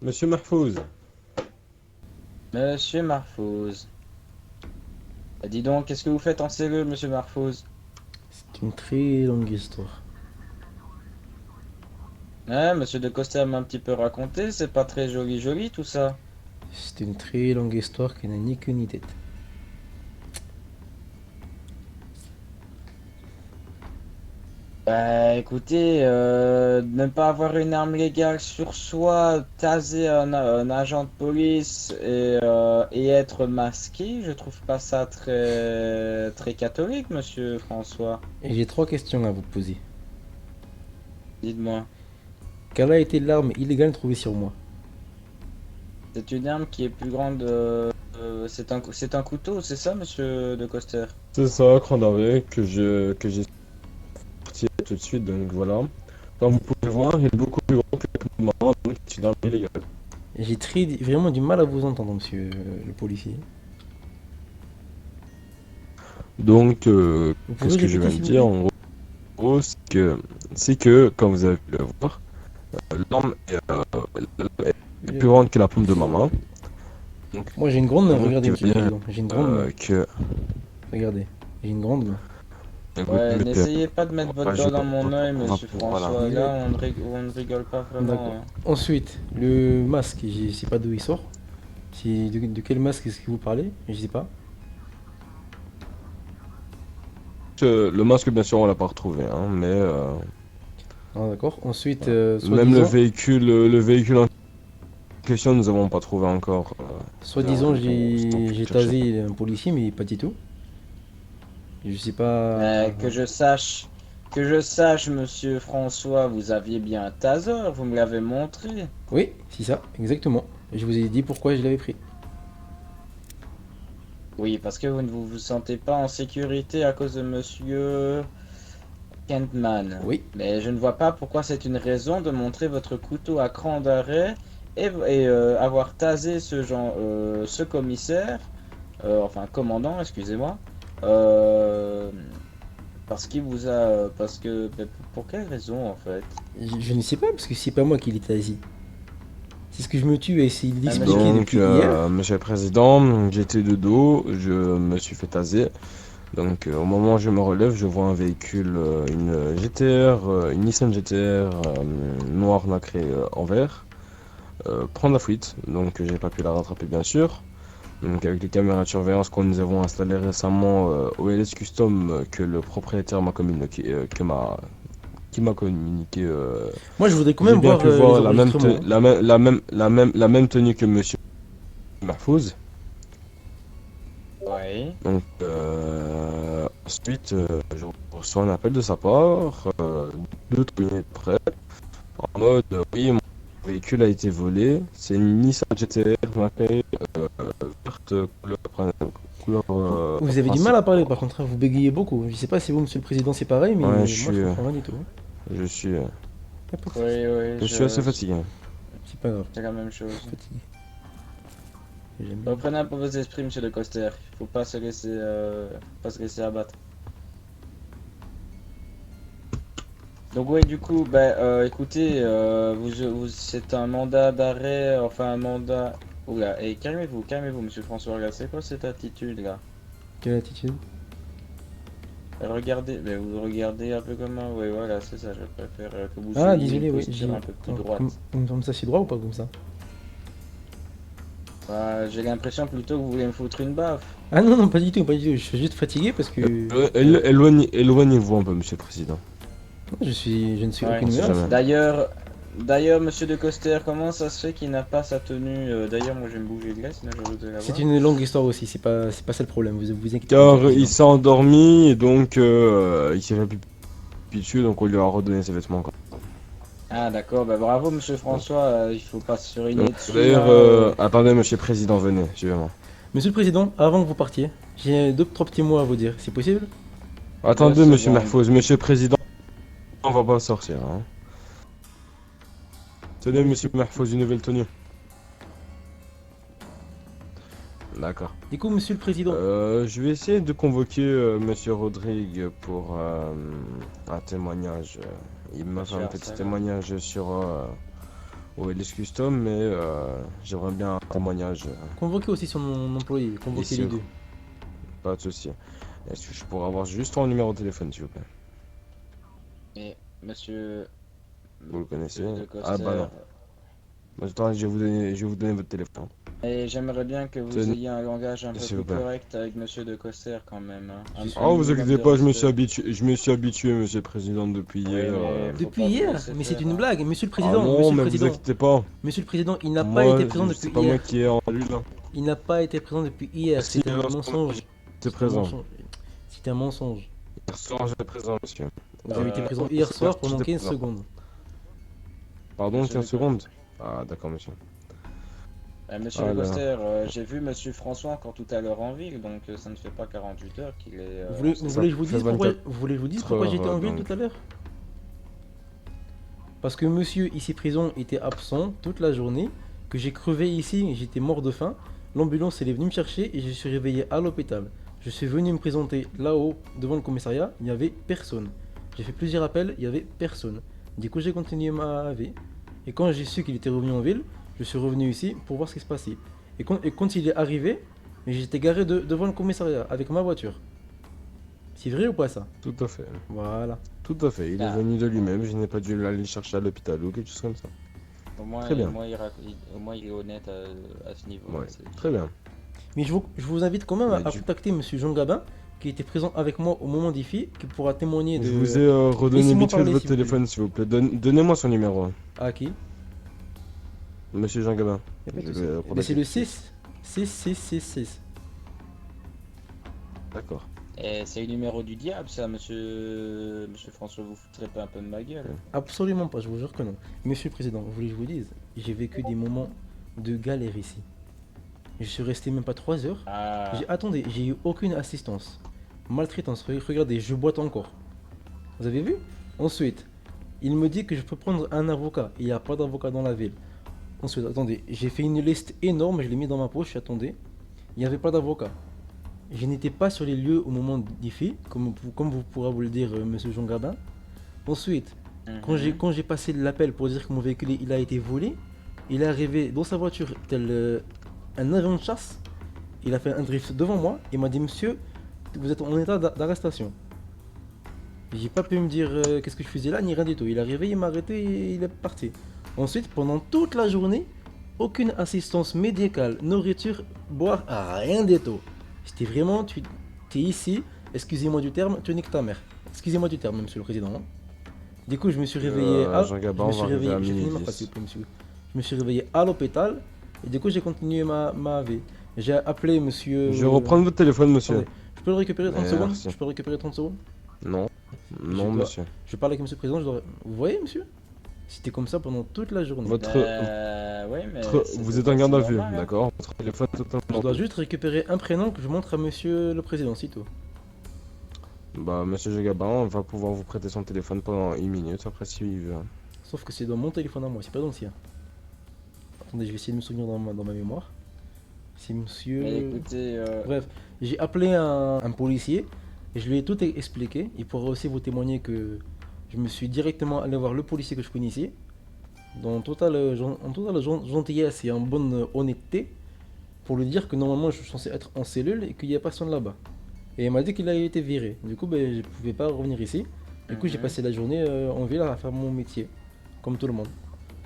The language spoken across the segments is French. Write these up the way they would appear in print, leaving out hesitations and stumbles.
Monsieur Mahfouz, Monsieur Marfouz. Dis donc, qu'est-ce que vous faites en cellule, monsieur Marfouz? C'est une très longue histoire. Monsieur de Coster m'a un petit peu raconté, c'est pas très joli joli tout ça. C'est une très longue histoire qui n'a ni queue ni tête. Bah écoutez, ne pas avoir une arme légale sur soi, taser un agent de police et être masqué, je trouve pas ça très très catholique, monsieur François. Et j'ai trois questions à vous poser. Dites-moi. Quelle a été l'arme illégale trouvée sur moi? C'est une arme qui est plus grande. C'est un couteau, c'est ça, monsieur de Coster? c'est ça qu'on avait, que j'ai sorti tout de suite, donc voilà. Comme vous pouvez voir, il est beaucoup plus grand que le moment, donc c'est une arme illégale. J'ai vraiment du mal à vous entendre, monsieur le policier. Donc, Vous pouvez qu'est-ce que je répéter viens de s'il vous dire? plaît? En gros, c'est que, comme vous avez pu le voir, l'arme est plus Euh, grande que la paume de ma main. Donc, Moi j'ai une grande main, donc, regardez il veut monsieur le dire président. J'ai une grande main. que... Regardez. J'ai une grande main. Ouais, Écoutez, n'essayez pas de mettre votre je- doigt dans mon œil, on va- monsieur voilà. François. Là, on ne rigole pas D'accord. vraiment, hein. Ensuite, le masque, je sais pas d'où il sort. De quel masque est-ce que vous parlez? Je sais pas. Le masque, bien sûr, on l'a pas retrouvé, hein, mais Ah, d'accord. Ensuite, voilà. Même soi-disant, le véhicule en question, nous avons pas trouvé encore. soi-disant, Donc, j'ai chercher. tasé un policier, mais pas du tout. Je sais pas. Que je sache, monsieur François, vous aviez bien un taser, vous me l'avez montré. Oui, c'est ça, exactement. Je vous ai dit pourquoi je l'avais pris. Oui, parce que vous ne vous sentez pas en sécurité à cause de monsieur Kentman. Oui, Mais je ne vois pas pourquoi c'est une raison de montrer votre couteau à cran d'arrêt avoir tasé ce commissaire, enfin commandant, excusez-moi, euh, parce qu'il vous a, parce que, mais pour quelle raison en fait? je ne sais pas, parce que c'est pas moi qui l'ai tasé. C'est ce que je me tue à essayer de Ah, monsieur, l'expliquer Donc, depuis hier. monsieur le président, j'étais de dos, je me suis fait taser. Donc, au moment où je me relève, je vois un véhicule, une GTR, une Nissan GTR noire nacrée en vert, prendre la fuite. Donc, j'ai pas pu la rattraper, bien sûr. Donc, avec les caméras de surveillance que nous avons installées récemment au LS Custom, que le propriétaire m'a communiqué, qui m'a communiqué, Moi, je voudrais quand j'ai même bien voir pu les voir enregistrements, hein. la même tenue que monsieur Mahfouz. oui. Donc, ensuite, je reçois un appel de sa part, 2 3 minutes après, en mode, oui, mon véhicule a été volé. C'est une Nissan GTR marquée verte couleur Vous avez du mal à parler, principale. par contre, hein, vous bégayez beaucoup. Je sais pas si vous, monsieur le président, c'est pareil, Ouais, mais moi, je comprends rien du tout, hein. je suis, euh, Y a pas de souci. Oui, oui, je suis assez fatigué. C'est pas grave, c'est la même je suis chose. fatigué. J'aime bien. Reprenez un peu vos esprits, monsieur de Coster. Faut pas se laisser abattre. Donc oui, du coup, écoutez, c'est un mandat d'arrêt, enfin un mandat. Oula, et calmez-vous, monsieur François, là, c'est quoi cette attitude là? Quelle attitude? Regardez, mais vous regardez un peu comme un. Oui, voilà, c'est ça, je préfère que vous Ah, ayez une désolé, oui, posture un peu plus Comme, droite. comme ça, c'est droit ou pas comme ça? J'ai l'impression plutôt que vous voulez me foutre une baffe. Ah non, non, pas du tout, pas du tout. Je suis juste fatigué parce que Éloignez-vous un peu, monsieur le président. je ne suis Ouais. On aucune sait menace. jamais. D'ailleurs, monsieur de Coster, comment ça se fait qu'il n'a pas sa tenue? D'ailleurs, moi je vais me bouger de là, sinon je risque de la C'est voir. une longue histoire aussi, c'est pas ça le problème, vous inquiétez pas, monsieur le Car il président. s'est endormi et donc il s'est fait pipi dessus, donc on lui a redonné ses vêtements. Ah d'accord, bah bravo monsieur François, il faut pas se Donc, suriner dessus, d'ailleurs, hein. attendez, monsieur le président, venez, suivez-moi. Monsieur le président, avant que vous partiez, j'ai deux, trois petits mots à vous dire, c'est possible? Attendez, Deux monsieur secondes. Mahfouz, monsieur le président, on va pas sortir. Hein. Tenez, Oui, monsieur Mahfouz, une nouvelle tenue. D'accord. du coup, monsieur le président, Je vais essayer de convoquer monsieur Rodrigue pour un témoignage. Il m'a fait un Monsieur petit Arsalan. témoignage sur Oui, les custom, mais j'aimerais bien un témoignage. Convoquez aussi son employé, convoquez Ici, les deux. Pas de souci. Est-ce que je pourrais avoir juste ton numéro de téléphone, s'il vous plaît? Et monsieur, Vous le connaissez? monsieur de Ah bah non. Coster. Attends, je vais vous donner votre téléphone. Et j'aimerais bien que vous Tenez, ayez un langage un peu s'il plus vous plaît. correct avec monsieur de Coster quand même, hein. Oh, vous minimum inquiétez de pas, respect. je me suis habitué, monsieur le président, depuis Oui, hier. mais faut Depuis pas vous hier? laisser Mais c'est faire, une hein. blague, monsieur le Ah président, non, monsieur le mais vous président. inquiétez pas. Monsieur le président, il n'a pas Moi, été présent c'est depuis pas moi hier. qui ai entendu là. Il n'a pas été présent depuis hier, Si, c'est un mensonge. j'étais C'est un présent. mensonge. C'est un mensonge. Hier soir, j'étais présent, monsieur. Vous avez été Euh, présent hier soir pendant j'étais 15 présent. secondes. Pardon, Monsieur 15 le- secondes? Ah, d'accord, monsieur. Monsieur Ah le là. Coster, j'ai vu monsieur François encore tout à l'heure en ville, donc ça ne fait pas 48 heures qu'il est. Vous voulez, en vous ça voulez que je vous fait dise pourquoi, 24 vous voulez que je vous dise pourquoi j'étais en ville donc. tout à l'heure? Parce que monsieur ici présent était absent toute la journée, que j'ai crevé ici, j'étais mort de faim. L'ambulance elle est venue me chercher et je suis réveillé à l'hôpital. Je suis venu me présenter là-haut devant le commissariat, il n'y avait personne. J'ai fait plusieurs appels, il n'y avait personne. Du coup j'ai continué ma vie. Et quand j'ai su qu'il était revenu en ville, je suis revenu ici pour voir ce qui se passait. Et quand il est arrivé, j'étais garé devant le commissariat avec ma voiture. C'est vrai ou pas ça? Tout à fait. Voilà. Tout à fait. Il est Ah. venu de lui-même. Je n'ai pas dû l'aller chercher à l'hôpital ou quelque chose comme ça. Très bien. Au moins, il est honnête à ce niveau. Ouais. Très bien. Mais je vous invite quand même Mais à du- contacter monsieur Jean Gabin, qui était présent avec moi au moment des faits, qui pourra témoigner de... Je vous ai redonné Laissez-moi vite fait parler, votre s'il vous plaît. téléphone, s'il vous plaît. Donnez-moi son numéro, Ah, qui? monsieur Jean Gabin. Y a pas de Je souci. vais Mais contacter. c'est le 6. D'accord. Et c'est le numéro du diable, ça, monsieur François. Vous foutrez pas un peu de ma gueule. Absolument pas, je vous jure que non. Monsieur le Président, vous voulez que je vous dise, j'ai vécu des moments de galère ici. Je suis resté même pas 3 heures. Ah, Attendez, j'ai eu aucune assistance. Maltraitance, regardez, je boite encore. Vous avez vu? Ensuite, il me dit que je peux prendre un avocat. Il n'y a pas d'avocat dans la ville. Ensuite, attendez, j'ai fait une liste énorme, je l'ai mis dans ma poche, attendez. Il n'y avait pas d'avocat. Je n'étais pas sur les lieux au moment des faits, comme vous pourrez vous le dire, monsieur Jean Gabin. Ensuite, quand j'ai passé l'appel pour dire que mon véhicule il a été volé, il est arrivé dans sa voiture tel un avion de chasse. Il a fait un drift devant moi. Il m'a dit, monsieur, vous êtes en état d'arrestation. J'ai pas pu me dire qu'est-ce que je faisais là, ni rien du tout. Il est arrivé, il m'a arrêté et il est parti. Ensuite, pendant toute la journée, aucune assistance médicale, nourriture, boire, rien du tout. C'était vraiment, tu es ici, excusez-moi du terme, tu niques ta mère. Excusez-moi du terme, monsieur le président. Hein. Du coup, je me suis réveillé Jean Gabin, je me on suis va arriver réveillé, à j'ai fini ma minuit phrase, 10. s'il vous plaît, monsieur. Je me suis réveillé à l'hôpital et du coup, j'ai continué ma vie. J'ai appelé monsieur. Je vais reprendre votre téléphone, monsieur. Attendez, je peux le récupérer 30 Merci. secondes? Je peux le récupérer 30 secondes? Non. Non, dois- monsieur. Je parle avec monsieur le président, vous voyez, monsieur? C'était comme ça pendant toute la journée. Votre... ouais, mais. Vous êtes en garde à vue, normal, hein. d'accord? Votre téléphone est Je totalement... dois juste récupérer un prénom que je montre à monsieur le président, c'est tout. Bah, monsieur Jean Gabin va pouvoir vous prêter son téléphone pendant 1 minute, après s'il veut. Sauf que c'est dans mon téléphone à moi, c'est pas dans le sien. Attendez, je vais essayer de me souvenir dans ma mémoire. C'est monsieur... Mais écoutez, Bref, j'ai appelé un policier et je lui ai tout expliqué. Il pourra aussi vous témoigner que je me suis directement allé voir le policier que je connaissais. En totale gentillesse et en bonne honnêteté. Pour lui dire que normalement je suis censé être en cellule et qu'il n'y a personne là-bas. Et il m'a dit qu'il a été viré. Du coup, ben, je ne pouvais pas revenir ici. Du coup, j'ai Mhm. passé la journée en ville à faire mon métier. Comme tout le monde.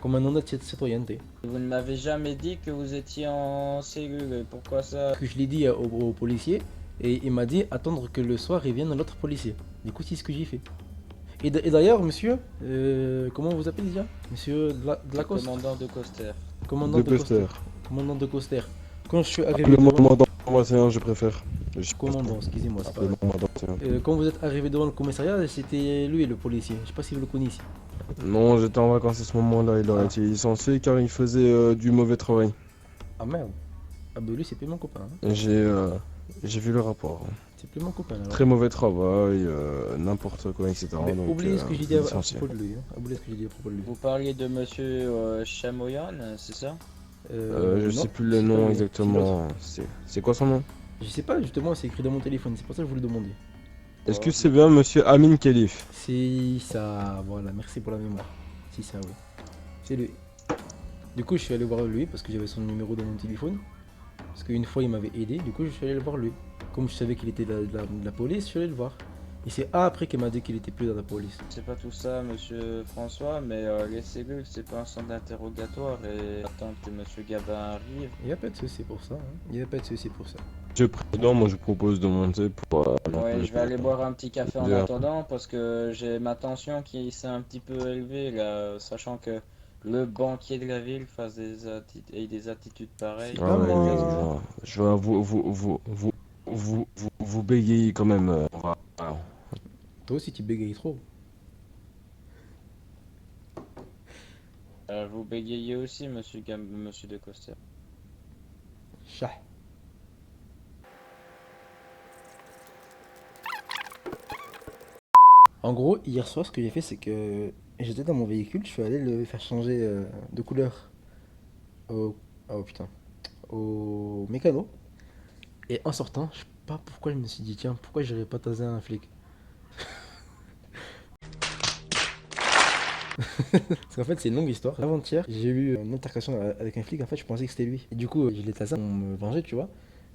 Comme un honnête citoyenneté. vous ne m'avez jamais dit que vous étiez en cellule. Pourquoi ça? Que je l'ai dit au policier et il m'a dit attendre que le soir il vienne l'autre policier. Du coup, c'est ce que j'ai fait. Et d'ailleurs, monsieur, comment vous appelez déjà? Monsieur Dlacoste? Commandant de Coster. Commandant De de Coster. Coster. Commandant de Coster. Quand je suis arrivé Appelez-moi devant... commandant, moi c'est un, je préfère. Commandant, excusez-moi, c'est pas Appelez-moi grave. commandant, c'est un. Quand vous êtes arrivé devant le commissariat, c'était lui le policier. Je sais pas si vous le connaissez. Non, j'étais en vacances à ce moment-là, il aurait été licencié car il faisait du mauvais travail. Ah merde. Ah bah lui c'est plus mon copain. Hein. J'ai vu le rapport. C'est plus mon copain alors. Très mauvais travail, n'importe quoi, etc. Mais donc, oubliez ce que j'ai dit à licencié. propos de lui. Hein. Oubliez ce que j'ai dit à propos de lui. Vous parliez de monsieur Chamoyan, c'est ça? Je Non, sais plus le c'est pas nom lui, exactement. C'est quoi son nom? Je sais pas, justement, c'est écrit dans mon téléphone, c'est pour ça que je vous le demandais. Est-ce que c'est bien monsieur Amin Khelif? C'est ça, voilà, merci pour la mémoire. Si ça, oui. C'est lui. Du coup, je suis allé voir lui parce que j'avais son numéro dans mon téléphone. Parce qu'une fois, il m'avait aidé, du coup, je suis allé le voir lui. Comme je savais qu'il était de la police, je suis allé le voir. Et c'est après qu'il m'a dit qu'il était plus dans la police. C'est pas tout ça, monsieur François, mais les cellules, c'est pas un centre d'interrogatoire et attendre que monsieur Gabin arrive. Il n'y a pas de souci pour ça. Il n'y a pas de souci pour ça. Monsieur le Président, moi je propose de monter pour... Ouais, je vais aller boire un petit café en Bien. attendant parce que j'ai ma tension qui s'est un petit peu élevée là, sachant que le banquier de la ville fasse ait des attitudes pareilles. C'est pas moi. Je vois vous bégayez quand même. Voilà. Toi aussi, tu bégayes trop. Vous bégayez aussi, monsieur de Coster. Chat. En gros, hier soir, ce que j'ai fait, c'est que j'étais dans mon véhicule, je suis allé le faire changer de couleur au... Oh putain. Au mécano. Et en sortant, je sais pas pourquoi je me suis dit, tiens, pourquoi j'irais pas taser un flic. Parce qu'en fait, c'est une longue histoire. Avant-hier, j'ai eu une altercation avec un flic, en fait, je pensais que c'était lui. Et du coup, je l'ai tasé pour me venger, tu vois.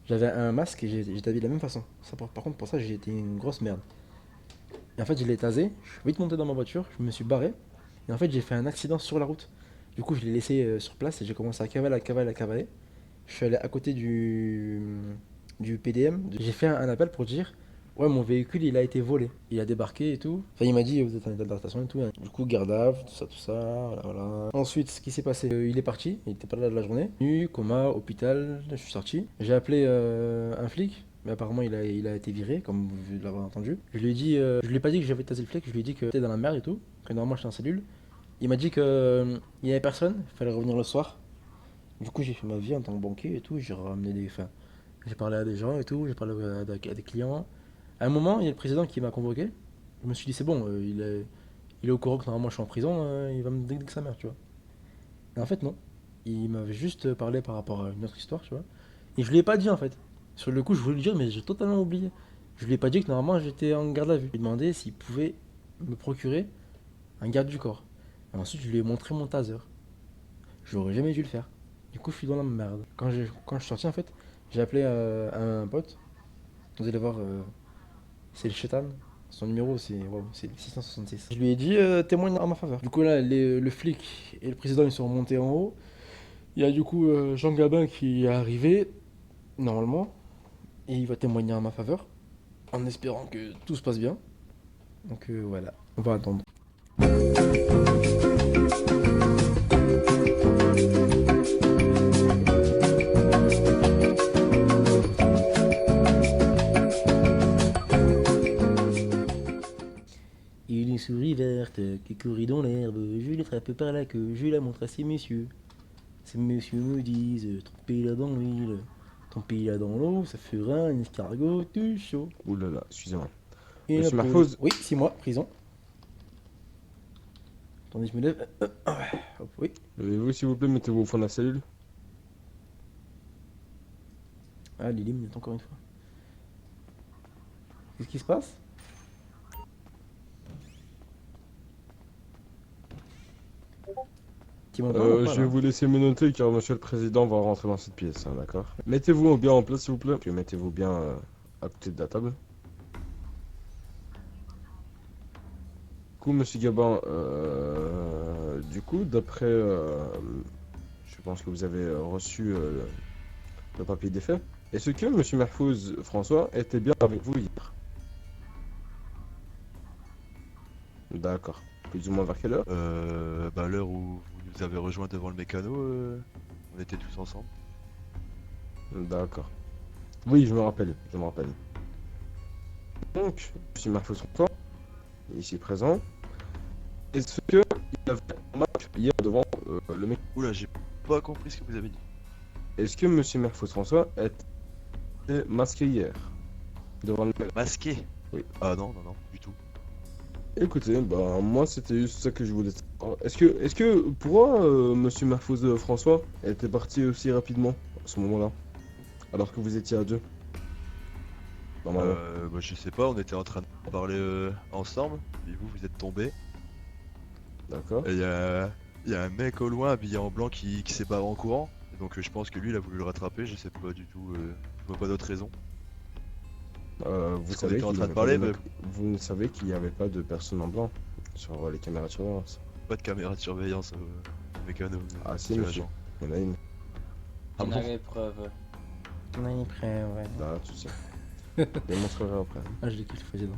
J'avais un masque et j'étais habillé de la même façon. Ça, par contre, pour ça, j'ai été une grosse merde. Et en fait, je l'ai tasé, je suis vite monté dans ma voiture, je me suis barré. Et en fait, j'ai fait un accident sur la route. Du coup, je l'ai laissé sur place et j'ai commencé à cavaler. Je suis allé à côté du PDM. J'ai fait un appel pour dire ouais, mon véhicule il a été volé. Il a débarqué et tout. Enfin, il m'a dit vous êtes en état d'arrestation et tout. Du coup, garde à vue, tout ça, voilà. Ensuite, ce qui s'est passé, il est parti, il était pas là de la journée. Nu, coma, hôpital, je suis sorti. J'ai appelé un flic. Mais apparemment il a été viré, comme vous l'avez entendu. Je lui ai dit, je lui ai pas dit que j'avais tasé le flic, je lui ai dit que j'étais dans la merde et tout, que normalement j'étais en cellule. Il m'a dit que il y avait personne, il fallait revenir le soir. Du coup j'ai fait ma vie en tant que banquier et tout, j'ai ramené des. Enfin, j'ai parlé à des gens et tout, j'ai parlé à des clients. À un moment, il y a le président qui m'a convoqué. Je me suis dit c'est bon, il est au courant que normalement je suis en prison, il va me dégner sa mère, tu vois. Et en fait non. Il m'avait juste parlé par rapport à une autre histoire, tu vois. Et je lui ai pas dit en fait. Sur le coup, je voulais le dire, mais j'ai totalement oublié. Je lui ai pas dit que normalement j'étais en garde à vue. Je lui ai demandé s'il pouvait me procurer un garde du corps. Et ensuite, je lui ai montré mon taser. J'aurais jamais dû le faire. Du coup, je suis dans la merde. Quand je suis sorti, en fait, j'ai appelé un pote. Vous allez voir, c'est le Chétan. Son numéro, c'est le 666. Je lui ai dit témoigne en ma faveur. Du coup, là, le flic et le président, ils sont remontés en haut. Il y a du coup Jean Gabin qui est arrivé, normalement. Et il va témoigner en ma faveur, en espérant que tout se passe bien. Donc voilà, on va attendre. Il une souris verte qui courit dans l'herbe, je l'attrape par la queue, je la montre à ces messieurs. Ces messieurs me disent, trempez-la dans l'huile, trempez-la dans l'eau, ça fera un escargot tout chaud. Ouh là là, excusez-moi. Et Monsieur la pause. Mahfouz. Oui, 6 mois, prison. Attendez, je me lève. Hop, oui. Levez-vous s'il vous plaît, mettez-vous au fond de la cellule. Ah, Lily me encore une fois. Qu'est-ce qui se passe? Tu m'entends ou pas, Je vais là vous laisser me noter car monsieur le président va rentrer dans cette pièce, hein, d'accord? Mettez-vous bien en place s'il vous plaît, puis mettez-vous bien à côté de la table. Du coup, monsieur Gabin, du coup, d'après, je pense que vous avez reçu le papier défait. Est-ce que monsieur Mahfouz François était bien avec vous hier? D'accord. Plus ou moins vers quelle heure? Bah, à l'heure où vous nous avez rejoint devant le mécano, on était tous ensemble. D'accord. Oui, je me rappelle, je me rappelle. Donc, monsieur Mahfouz François, ici présent, est-ce que il avait un match hier devant le mec? Oula, j'ai pas compris ce que vous avez dit. Est-ce que monsieur Mahfouz François était masqué hier devant le mec? Masqué? Oui. Ah non, non, non, du tout. Écoutez, bah moi c'était juste ça que je voulais savoir. Est-ce que pourquoi monsieur Mahfouz François était parti aussi rapidement à ce moment-là, alors que vous étiez à deux? Normalement. Bah, je sais pas, on était en train de parler ensemble, et vous êtes tombés. D'accord. Et Il y a un mec au loin habillé en blanc qui s'est barré en courant. Donc je pense que lui il a voulu le rattraper, je sais pas du tout, je vois pas d'autre raison. Vous Parce qu'on savez était en qu'il y train de avait pas parler, de... Vous savez qu'il n'y avait pas de personne en blanc sur les caméras de surveillance. Pas de caméra de surveillance au mécano. Ah si, monsieur monsieur. l'agent. Il y en a une. Ah On a bon? les preuves. On a une preuve, ouais. Là, tu sais. Je les montrerai après. Ah, je l'ai kiffé le président.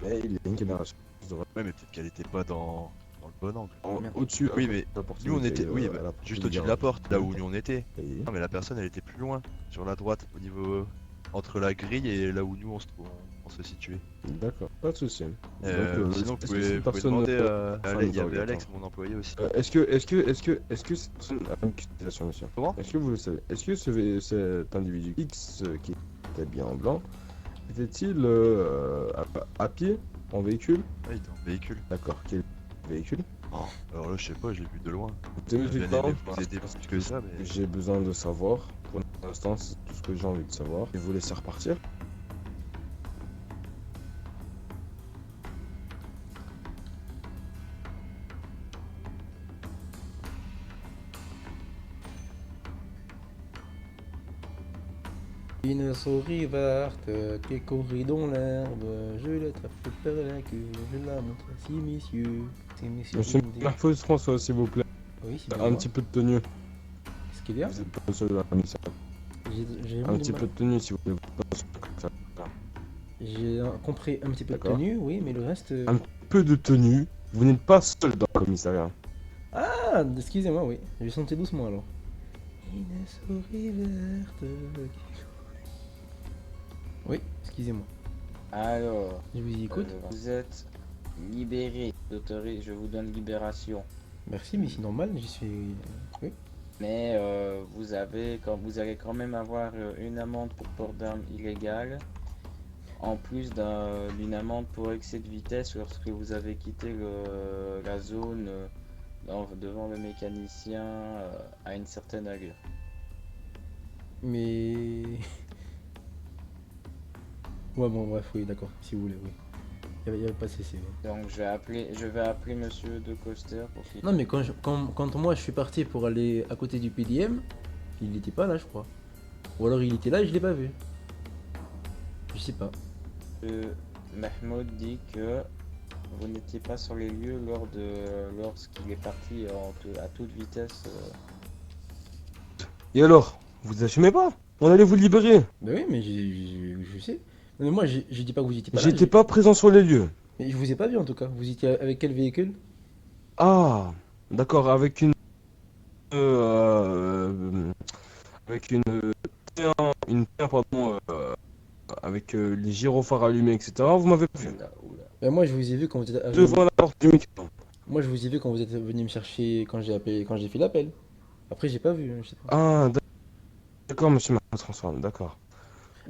Mais il y a une caméra sur Ouais, mais peut-être qu'elle était pas dans le bon angle. Merde. au-dessus. Oui, mais à la porte Nous on du- était, oui, à bah, la porte juste du au-dessus de la garage. porte, là où nous on était. Et- Non mais la personne elle était plus loin, sur la droite, au niveau entre la grille et là où nous on se situait. D'accord, pas de souci. Sinon vous est-ce que pouvez, cette vous pouvez personne, demander enfin, il y avait interrogatoire. Alex, mon employé aussi. Est-ce que cette personne a une question, monsieur? Comment? Est-ce que vous le savez? Est-ce que cet individu X qui était bien en blanc était-il à pied, en véhicule? Ah, il était en véhicule. D'accord, quel véhicule? Alors là je sais pas, je l'ai vu de loin. Vous avez J'aurais vu bien le aimé temps? vous aider plus que ça, mais J'ai besoin de savoir. Pour l'instant, c'est tout ce que j'ai envie de savoir. Et vous laisser repartir? Une souris verte qui courit dans l'herbe, je l'attrape par la queue, je la montre à ces messieurs. Ces messieurs Monsieur me disent- Marfos François, s'il vous plaît. Oui, c'est bien Un moi. petit peu de tenue. Qu'est-ce qu'il y a? Vous êtes pas seul dans la commission. J'ai Un petit peu de tenue, s'il vous plaît. J'ai compris un petit peu de D'accord. tenue, oui, mais le reste. Un peu de tenue. Vous n'êtes pas seul dans le commissariat. Ah, excusez-moi, oui. Je sentais doucement alors. Une souris verte. Oui, excusez-moi. Alors, Je vous écoute. vous êtes libéré. Je vous donne libération. Merci, mais c'est normal, j'y suis. Oui. Mais vous allez quand même avoir une amende pour port d'armes illégale, en plus d'une amende pour excès de vitesse lorsque vous avez quitté la zone devant le mécanicien à une certaine allure. Mais. Ouais, bon, bref, oui, d'accord, si vous voulez, oui. Il y avait pas de CC, oui. Donc je vais appeler Monsieur De Coster pour qu'il... Non, mais quand moi je suis parti pour aller à côté du PDM, il n'était pas là, je crois. Ou alors il était là et je l'ai pas vu. Je sais pas. Mahmoud dit que vous n'étiez pas sur les lieux lorsqu'il est parti à toute vitesse. Et alors? Vous assumez pas? On allait vous libérer. Bah oui, mais je sais. Non, mais moi je dis pas que vous étiez pas là. J'étais pas présent sur les lieux. Mais je vous ai pas vu en tout cas. Vous étiez avec quel véhicule? Ah, d'accord, avec une une T1, pardon, avec les gyrophares allumés, etc. Vous m'avez pas vu. Oula, oula. Bah moi je vous ai vu quand vous êtes. Devant la porte du micro. Moi je vous ai vu quand vous êtes venu me chercher quand j'ai appelé, quand j'ai fait l'appel. Après j'ai pas vu, je sais pas. Ah, d'accord, monsieur François, d'accord.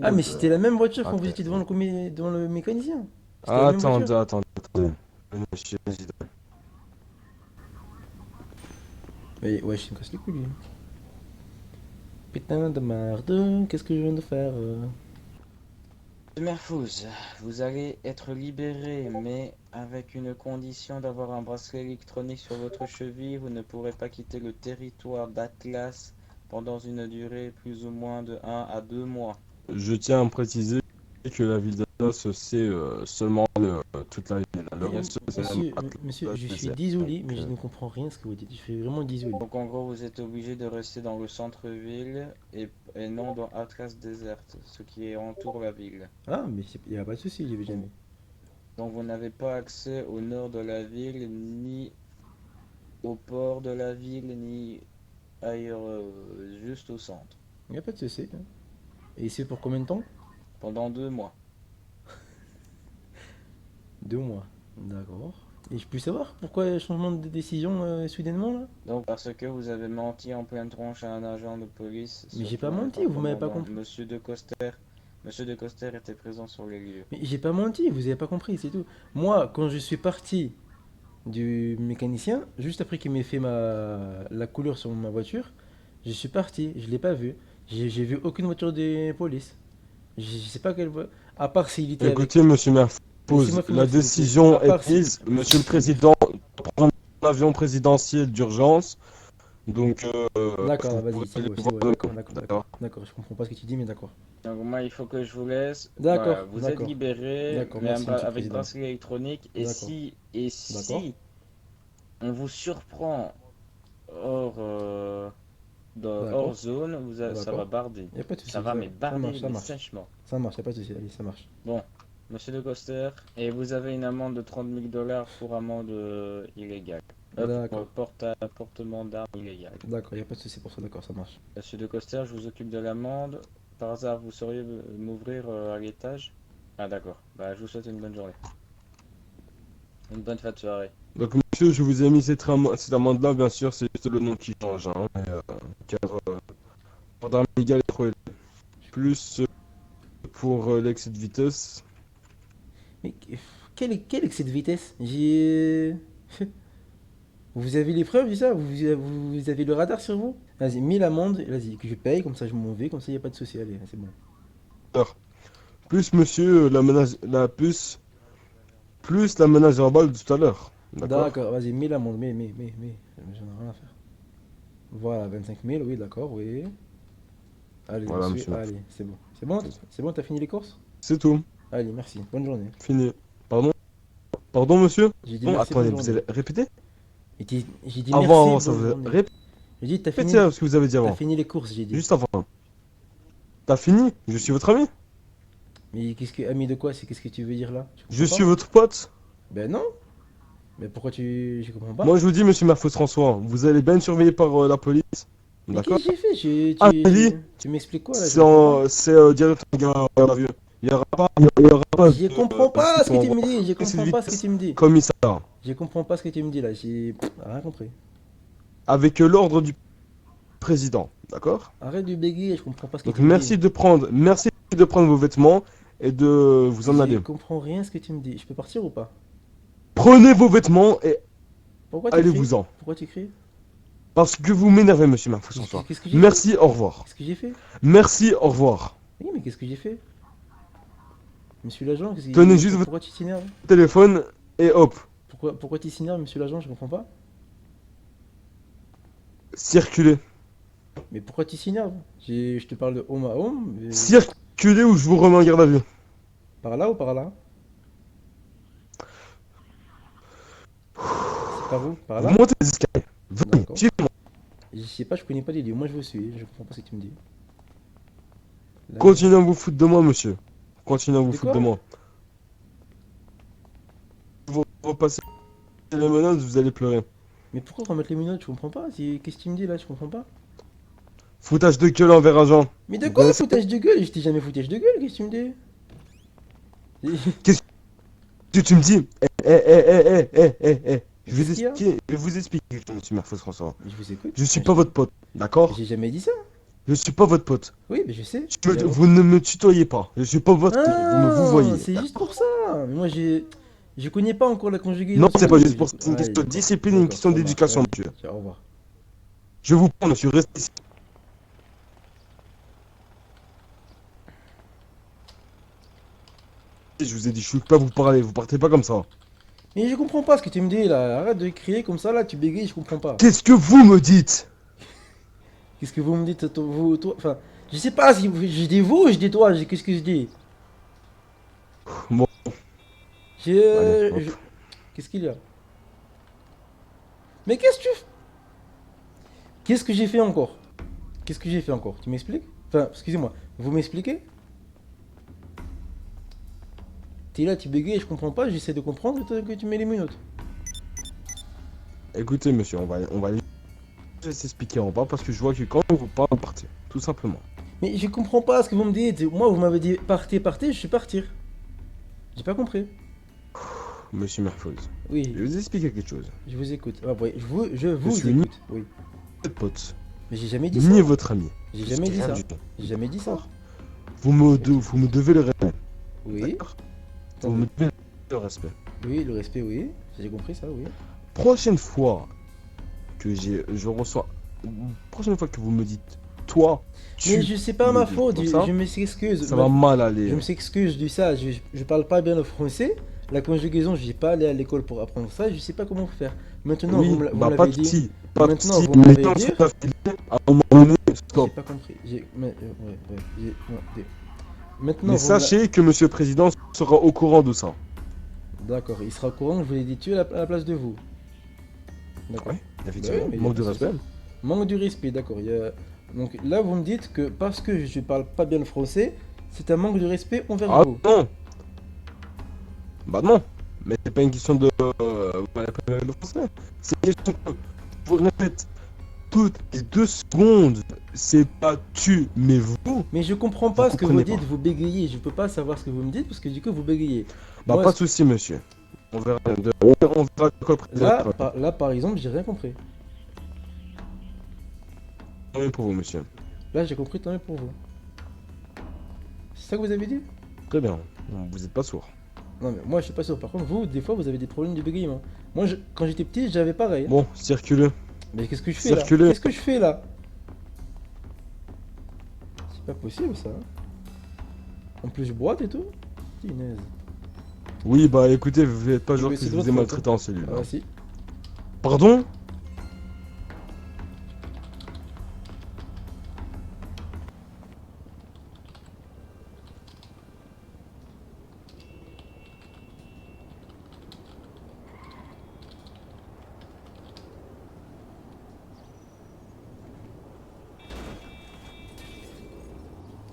Ah mais c'était la même voiture quand vous Ok. étiez devant le mécanicien. C'était la même Attendez, voiture. attendez. Monsieur le président. Mais ouais, je me casse les couilles lui. Putain de merde, qu'est-ce que je viens de faire Merfouz, vous allez être libéré, mais avec une condition d'avoir un bracelet électronique sur votre cheville. Vous ne pourrez pas quitter le territoire d'Atlas pendant une durée plus ou moins de 1 à 2 mois. Je tiens à préciser que la ville d'Atlas, c'est seulement toute la ville. Le reste, c'est Monsieur, je suis c'est- désolé, mais je donc, ne comprends rien ce que vous dites. Je suis vraiment désolé. Donc en gros, vous êtes obligé de rester dans le centre-ville et non dans Atlas Desert, ce qui entoure la ville. Ah, mais il n'y a pas de souci, j'y vais jamais. Donc vous n'avez pas accès au nord de la ville, ni au port de la ville, ni ailleurs, juste au centre. Il n'y a pas de souci. Hein. Et c'est pour combien de temps? Pendant 2 mois. 2 mois. D'accord. Et je peux savoir pourquoi le changement de décision soudainement là? Donc parce que vous avez menti en pleine tronche à un agent de police. Mais j'ai surtout pas un menti, vous m'avez pas commandant. compris. Monsieur de Coster était présent sur les lieux. Mais j'ai pas menti, vous avez pas compris, c'est tout. Moi, quand je suis parti du mécanicien, juste après qu'il m'ait fait la couleur sur ma voiture, je suis parti, je l'ai pas vu. J'ai vu aucune voiture de police. Je sais pas quelle voie. À part s'il était avec. Écoutez, monsieur Merfouz, Laissez-moi finir, la s'il vous plaît. décision À part est prise. Monsieur le président, prendre avion présidentiel d'urgence. Donc, D'accord, vous vas-y, pourrez c'est aller bon, le c'est voir bon, demain. d'accord, d'accord, d'accord. D'accord, je comprends pas ce que tu dis, mais d'accord. Donc moi, il faut que je vous laisse. D'accord, Voilà, vous êtes d'accord. libéré, D'accord, mais merci, monsieur le avec président. bracelet électronique. D'accord. Et D'accord. si on vous surprend hors, hors D'accord. zone, ça va D'accord. barder. Y a pas de souci, Ça va, mais ça marche, barder, ça mais marche. sèchement. Ça marche, y a pas de souci, allez, ça marche. Bon, monsieur de Coster, et vous avez une amende de 30 000 dollars pour amende illégale. Pour D'accord. portement d'armes illégales. D'accord, y a pas de souci pour ça, d'accord, ça marche. Monsieur de Coster, je vous occupe de l'amende. Par hasard, vous sauriez m'ouvrir à l'étage? Ah d'accord, bah je vous souhaite une bonne journée. Une bonne fin de soirée. Donc, monsieur, je vous ai mis cette amende-là, bien sûr, c'est juste le nom qui change. Hein, mais, car votre arme légale est trop élevée. Plus pour l'excès de vitesse. Mais quel excès de vitesse? J'ai... Vous avez les preuves de ça? Vous avez le radar sur vous? Vas-y, 1000 amendes, vas-y, que je paye, comme ça je m'en vais, comme ça y a pas de souci, allez, c'est bon. Alors, plus, monsieur, plus la menace verbale de tout à l'heure. D'accord? D'accord, vas-y, 1000 amendes, mais, j'en ai rien à faire. Voilà, 25 000, oui, d'accord, oui. Allez, Voilà, monsieur, monsieur. allez, c'est bon. C'est bon? C'est bon, t'as fini les courses? C'est tout. Allez, merci, bonne journée. Fini. Pardon? Pardon, monsieur? J'ai dit Bon, merci, attendez, bonne vous journée. allez répéter? J'ai dit Avant, merci, ça bonne vous journée. répétez J'ai dit, t'as fini, ce que vous avez dit t'as avant. fini les courses, j'ai dit. Juste avant. T'as fini? Je suis votre ami? Mais qu'est-ce que, ami de quoi? Qu'est-ce que tu veux dire là? Je comprends suis pas. votre pote? Ben non. Mais pourquoi je comprends pas? Moi, je vous dis, monsieur Marfos François, vous allez bien surveiller par la police. Mais D'accord? qu'est-ce que j'ai fait? Ah, Ali, Tu m'expliques quoi là? Je comprends c'est direct en garde à vue. Il y aura pas, il y aura pas. pas Je comprends pas ce que tu me dis. Je c'est comprends vite pas ce que tu me dis. commissaire. Je comprends pas ce que tu me dis là. J'ai rien compris. Avec l'ordre du président. D'accord? Arrête de bégayer. Je comprends pas ce que Donc, tu me dis. merci de prendre vos vêtements et de vous en aller. Je comprends rien ce que tu me dis. Je peux partir ou pas? Prenez vos vêtements et Pourquoi tu cries? allez-vous-en. Pourquoi tu cries? Parce que vous m'énervez, monsieur Marfos François. Qu'est-ce que j'ai fait? Merci, au revoir. Qu'est-ce que j'ai fait? Merci, au revoir. Oui, mais qu'est-ce que j'ai fait? Monsieur l'agent, Tenez juste pourquoi tu t'énerves? Téléphone et hop, Pourquoi tu t'énerves, monsieur l'agent? Je comprends pas. circulez. Mais pourquoi tu t'énerves? Je te parle de home à home. Circulez ou je vous remets en garde à vue. Par là ou par là? C'est par où? Par Vous là? montez les escaliers. Venez, D'accord. suivez-moi. Je sais pas, je connais pas les lieux. Moi je veux suivre. Je comprends pas ce que tu me dis. Là, Continuez à vous foutre de moi, monsieur. Continuez à vous De foutre quoi? de moi. Vous repassez les menaces, vous allez pleurer. Mais pourquoi remettre les minottes? Je comprends pas. Qu'est-ce que tu me dis là? Je comprends pas. Foutage de gueule envers agent. Mais de Vous quoi connaissez- foutage de gueule? Je t'ai jamais foutage de gueule. Qu'est-ce que tu me dis? Tu me dis, Je vais Qu'est-ce qu'il y a? vous expliquer, monsieur Marfos François. Mais je vous écoute. Je suis pas votre pote, d'accord? J'ai jamais dit ça. Je suis pas votre pote. Oui, mais je sais. Vous ne me tutoyez pas. Je suis pas votre pote, vous me vous voyez. C'est juste pour ça. Mais moi je connais pas encore la conjugaison. Non, c'est pas juste pour ça, c'est une Allez, question de d'accord. discipline et une D'accord, question ça marche. d'éducation, Allez, monsieur. tiens, au revoir. Je vous prends, monsieur, restez ici. Je vous ai dit, je suis pas vous parler, vous partez pas comme ça. Mais je comprends pas ce que tu me dis là. Arrête de crier comme ça là, tu bégayes, je comprends pas. Qu'est-ce que vous me dites? Qu'est-ce que vous me dites, toi, enfin, je sais pas si je dis vous ou je dis toi, qu'est-ce que je dis? Bon. Je- Allez, je- Qu'est-ce qu'il y a? Mais qu'est-ce que tu... Qu'est-ce que j'ai fait encore? Qu'est-ce que j'ai fait encore? Tu m'expliques? Enfin, excusez-moi, vous m'expliquez? T'es là, tu bégayes, je comprends pas, j'essaie de comprendre et toi, que tu mets les menottes. Écoutez, monsieur, on va juste s'expliquer en bas parce que je vois que quand on vous parle, vous partez. Tout simplement. Mais je comprends pas ce que vous me dites. Moi, vous m'avez dit partez, je suis partir. J'ai pas compris. Monsieur Merfoz, je Oui, vais vous expliquer quelque chose. je vous écoute. Ah, ouais, je vous suis écoute. Oui. Votre pote, Mais j'ai jamais dit ça. ni votre ami. J'ai Je jamais dis dit rien ça. du tout. J'ai jamais dit ça. Vous me devez le respect. Oui. D'accord. Vous me devez le respect. Oui, le respect, oui. J'ai compris ça, oui. Prochaine fois que je reçois. Prochaine fois que vous me dites, toi, tu. Mais je sais pas ma me dis faute, comme ça, je m'excuse. Ça va mal Je aller. m'excuse de ça, je parle pas bien le français. La conjugaison, je n'ai pas allé à l'école pour apprendre ça, je sais pas comment faire. Maintenant, Oui, vous me bah pas l'avez de dit. si, pas de Maintenant, si, vous me mais l'avez tant dit. que ça fait à un moment donné, J'ai stop. pas compris. Ouais, non, Maintenant, Mais vous me la... sachez que Monsieur le Président sera au courant de ça. D'accord, il sera au courant, je vous l'ai dit tuer à la place de vous. D'accord. Oui, Bah oui, effectivement, mais y a manque pas de de souci. respect. Manque de respect, d'accord. Donc là, vous me dites que parce que je parle pas bien le français, c'est un manque de respect envers Ah vous. non, bah non, mais c'est pas une question de vous parlez pas le français. C'est une question que je vous répète toutes les 2 secondes. C'est pas tu, mais vous. Mais je comprends Vous pas ce que vous comprenez pas. dites, vous bégayez. Je peux pas savoir ce que vous me dites parce que du coup, vous bégayez. Bah Moi, pas de souci, monsieur. On verra. On verra quoi le président là, fera. là, par exemple, j'ai rien compris. Tant mieux pour vous, monsieur. Là, j'ai compris tant mieux pour vous. C'est ça que vous avez dit? Très bien. Vous êtes pas sourd. Non, mais moi, je suis pas sûr. Par contre, vous, des fois, vous avez des problèmes de bégayement. Moi, quand j'étais petit, j'avais pareil, hein. Bon, circulez. Mais qu'est-ce que je fais là? Circulez. Qu'est-ce que je fais là? C'est pas possible ça, hein. En plus, je boite et tout. Punaise. Oui, bah écoutez, vous n'êtes pas genre Oui, que c'est je de vous ai votre faute, maltraité en cellule. Ah, si. Pardon?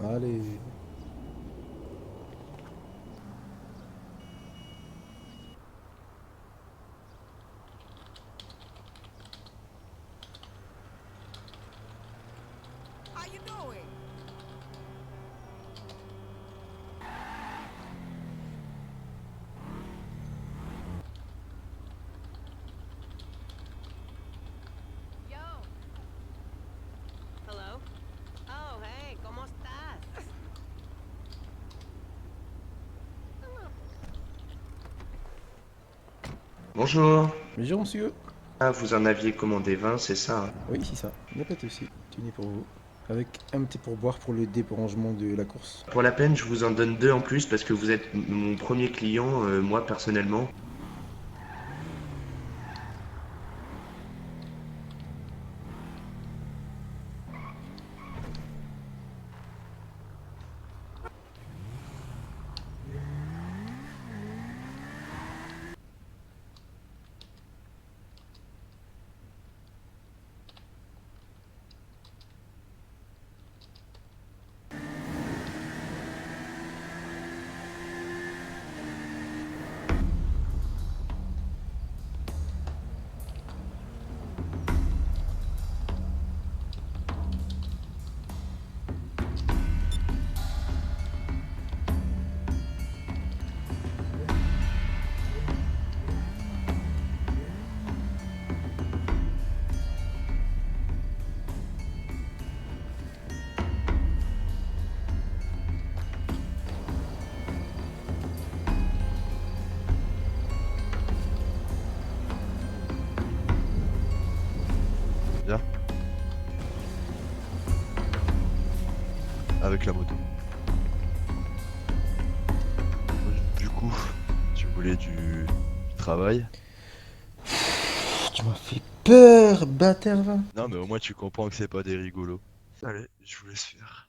Allez. How you doing? Yo. Hello. Oh, hey, ¿cómo estás? Bonjour. Bonjour monsieur. Ah, vous en aviez commandé 20, c'est ça, hein? Oui, c'est ça. Il n'y a pas de souci. Tenez pour vous. Avec un petit pourboire pour le dérangement de la course. Pour la peine, je vous en donne 2 en plus parce que vous êtes mon premier client, moi personnellement. Bien. Avec la moto. Du coup, tu voulais du travail? Tu m'as fait peur, bâtard, va. Non, mais au moins tu comprends que c'est pas des rigolos. Allez, je vous laisse faire.